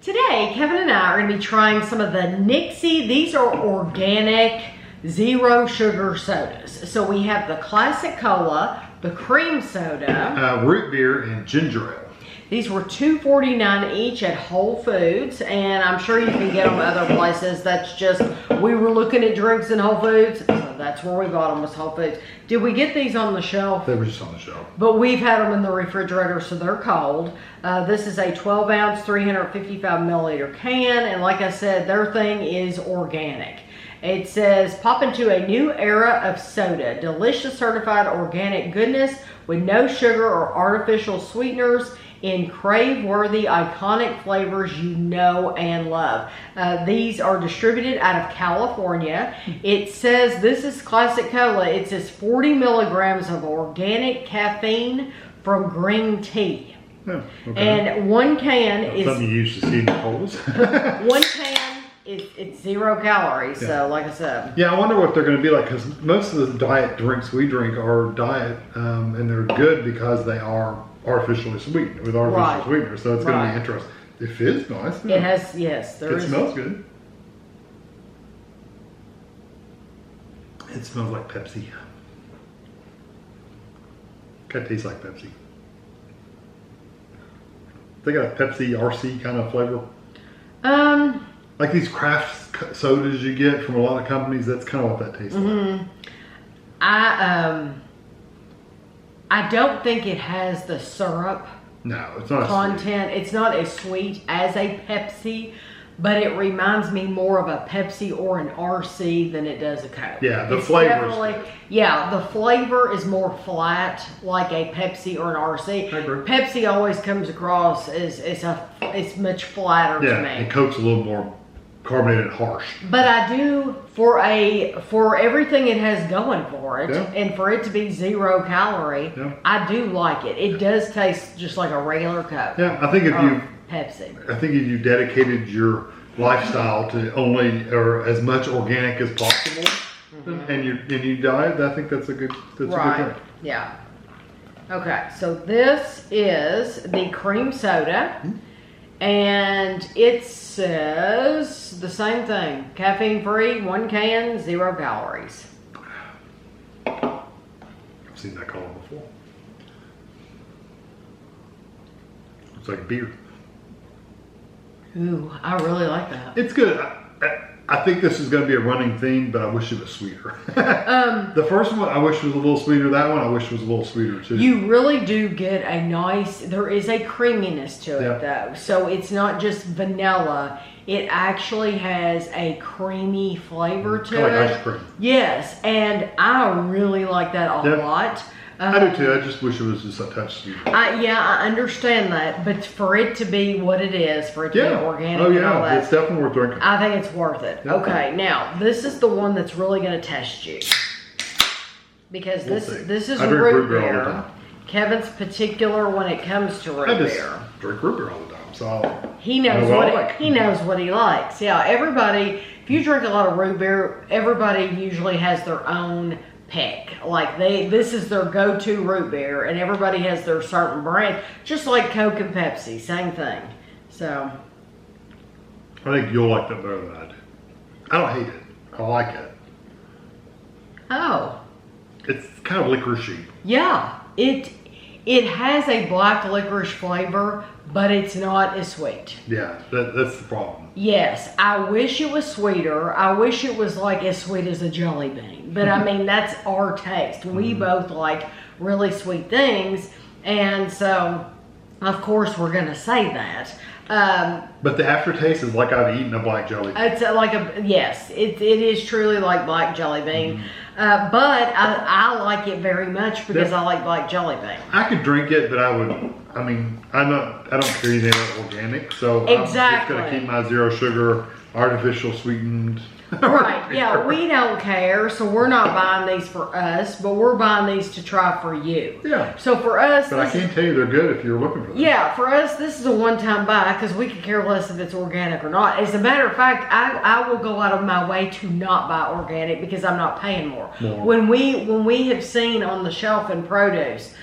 Today, Kevin and I are going to be trying some of the Nixie. These are organic, zero sugar sodas. So we have the classic cola, the cream soda, root beer, and ginger ale. These were $2.49 each at Whole Foods, and I'm sure you can get them other places. That's just, we were looking at drinks in Whole Foods, so that's where we got them, was Whole Foods. Did we get these on the shelf? They were just on the shelf. But we've had them in the refrigerator, so they're cold. This is a 12-ounce, 355-milliliter can, and like I said, their thing is organic. It says, pop into a new era of soda. Delicious certified organic goodness with no sugar or artificial sweeteners in crave-worthy, iconic flavors you know and love. These are distributed out of California. It says, this is classic cola. It says 40 milligrams of organic caffeine from green tea. Oh, okay. And one can is... Something you used to see in the colas. One can it's 0 calories, yeah. So like I said. Yeah, I wonder what they're going to be like, because most of the diet drinks we drink are diet, and they're good because they are artificially sweetened with artificial sweeteners. So it's going to be interesting. It feels nice. It has, yes. It smells good. It smells like Pepsi. Kind of tastes like Pepsi. They got a Pepsi RC kind of flavor. Like these craft sodas you get from a lot of companies, that's kind of what that tastes like. I don't think it has the syrup. No, it's not content. It's not as sweet as a Pepsi, but it reminds me more of a Pepsi or an RC than it does a Coke. Yeah, the flavor. Yeah, the flavor is more flat, like a Pepsi or an RC. I agree. Pepsi always comes across as it's much flatter to me. Yeah, and Coke's a little more carbonated and harsh. But I do, for everything it has going for it, yeah. and for it to be 0 calorie, yeah. I do like it. It does taste just like a regular Coke. Yeah, I think Pepsi. I think if you dedicated your lifestyle to only or as much organic as possible, and you diet, I think that's a good thing. Yeah. Okay, so this is the cream soda. And it says the same thing. Caffeine free, 1 can, 0 calories. I've seen that color before. It's like beer. Ooh, I really like that. It's good. I think this is going to be a running theme, but I wish it was sweeter. The first one I wish was a little sweeter. That one I wish was a little sweeter too. You really do get a nice, there is a creaminess to it though. So it's not just vanilla. It actually has a creamy flavor to it. Like ice cream. Yes, and I really like that a lot. I do too. I just wish it was just a touch sweeter. Yeah, I understand that, but for it to be what it is, for it to be organic and all that, it's definitely worth drinking. I think it's worth it. Yeah. Okay, now this is the one that's really going to test you, because this is root beer. Kevin's particular when it comes to root beer. I drink root beer all the time, so he knows he knows what he likes. Yeah, everybody. If you drink a lot of root beer, everybody usually has their own pick. Like this is their go-to root beer, and everybody has their certain brand, just like Coke and Pepsi, same thing. So I think you'll like that better than I do. I don't hate it. I like it. Oh, it's kind of licoricey. Yeah, it has a black licorice flavor, but it's not as sweet. Yeah, that's the problem. Yes, I wish it was sweeter. I wish it was like as sweet as a jelly bean. But I mean, that's our taste. We both like really sweet things. And so, of course, we're going to say that. But the aftertaste is like I've eaten a black jelly bean. It's like it is truly like black jelly bean. But I like it very much because I like black jelly bean. I could drink it, but I don't care anything about organic, so I'm just going to keep my 0 sugar, artificial sweetened. Right, yeah, we don't care, so we're not buying these for us, but we're buying these to try for you. Yeah. So for us... But I can't tell you they're good if you're looking for them. Yeah, for us, this is a one-time buy, because we could care less if it's organic or not. As a matter of fact, I will go out of my way to not buy organic, because I'm not paying more. When we have seen on the shelf in produce,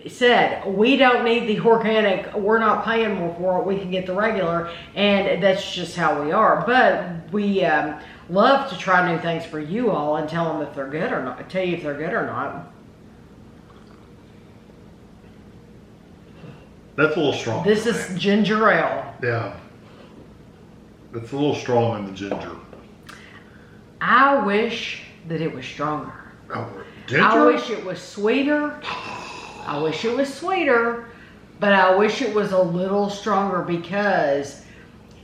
said, we don't need the organic, we're not paying more for it, we can get the regular, and that's just how we are. But we love to try new things for you all and tell them if they're good or not, tell you if they're good or not. That's a little strong. This is ginger ale. Yeah. It's a little strong in the ginger. I wish that it was stronger. Oh, ginger? I wish it was sweeter. I wish it was sweeter, but I wish it was a little stronger because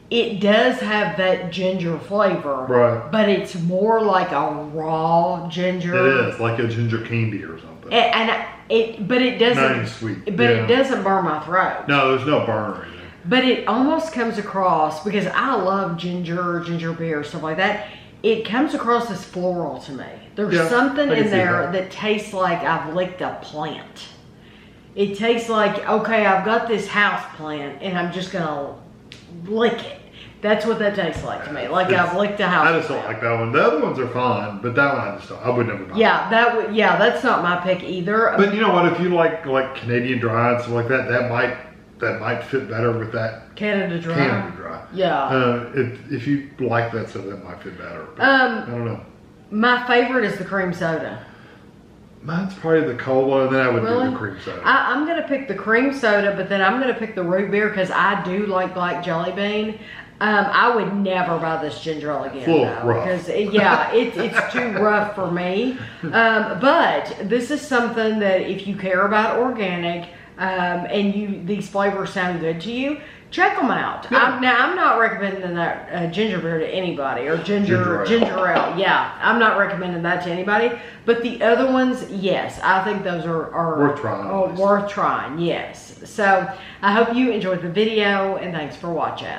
it does have that ginger flavor. Right. But it's more like a raw ginger. It is, like a ginger candy or something. But it doesn't. Not even sweet. But it doesn't burn my throat. No, there's no burn or anything. But it almost comes across, because I love ginger beer, stuff like that. It comes across as floral to me. There's something in there that tastes like I've licked a plant. It tastes like, okay, I've got this house plant and I'm just gonna lick it. That's what that tastes like to me. Like I've licked a house plant. I just don't like that one. The other ones are fine, but that one I just don't. I would never buy. Yeah, that's not my pick either. But you know what? If you like Canadian Dry and stuff like that, that might fit better with that Canada Dry. Canada Dry. Yeah. If you like that stuff, that might fit better. But I don't know. My favorite is the cream soda. Mine's probably the cola, and then I would do the cream soda. I'm going to pick the cream soda, but then I'm going to pick the root beer because I do like black jelly bean. I would never buy this ginger ale again. Rough. Because, it's too rough for me. But this is something that if you care about organic and these flavors sound good to you, check them out. Yeah. I'm not recommending that ginger beer to anybody or ginger ale. Yeah, I'm not recommending that to anybody. But the other ones, yes, I think those are worth trying. Worth trying, yes. So I hope you enjoyed the video, and thanks for watching.